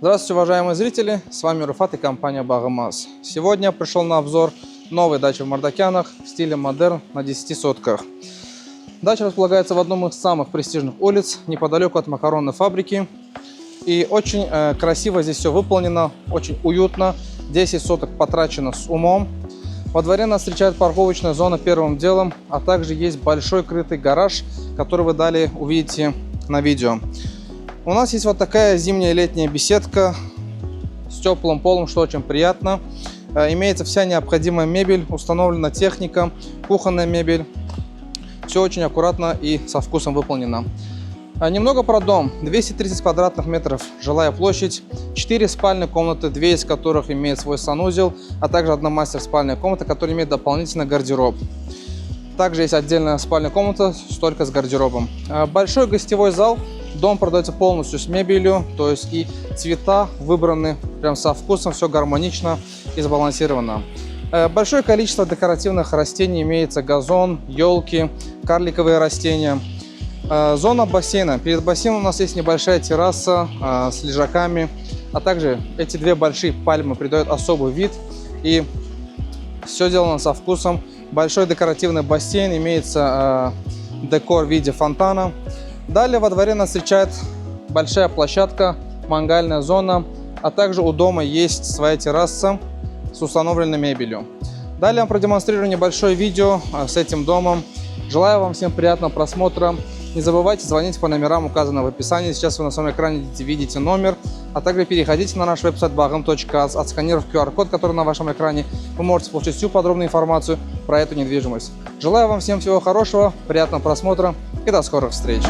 Здравствуйте, уважаемые зрители, с вами Руфат и компания Bagim.az. Сегодня пришел на обзор новой дачи в Мардакянах в стиле модерн на 10 сотках. Дача располагается в одном из самых престижных улиц, неподалеку от макаронной фабрики. И очень красиво здесь все выполнено, очень уютно, 10 соток потрачено с умом. Во дворе нас встречает парковочная зона первым делом, а также есть большой крытый гараж, который вы далее увидите на видео. У нас есть вот такая зимняя летняя беседка с теплым полом, что очень приятно. Имеется вся необходимая мебель, установлена техника, кухонная мебель. Все очень аккуратно и со вкусом выполнено. Немного про дом. 230 квадратных метров жилая площадь, 4 спальные комнаты, 2 из которых имеют свой санузел, а также одна мастер-спальная комната, которая имеет дополнительный гардероб. Также есть отдельная спальная комната, только с гардеробом. Большой гостевой зал. Дом продается полностью с мебелью, то есть и цвета выбраны прям со вкусом, все гармонично и сбалансировано. Большое количество декоративных растений имеется: газон, елки, карликовые растения. Зона бассейна. Перед бассейном у нас есть небольшая терраса с лежаками, а также эти две большие пальмы придают особый вид, и все сделано со вкусом. Большой декоративный бассейн, имеется декор в виде фонтана. Далее во дворе нас встречает большая площадка, мангальная зона, а также у дома есть своя терраса с установленной мебелью. Далее я вам продемонстрирую небольшое видео с этим домом. Желаю вам всем приятного просмотра. Не забывайте звонить по номерам, указанным в описании. Сейчас вы на своем экране видите номер, а также переходите на наш веб-сайт Bagim.az. Отсканировав QR-код, который на вашем экране, вы можете получить всю подробную информацию про эту недвижимость. Желаю вам всем всего хорошего, приятного просмотра и до скорых встреч!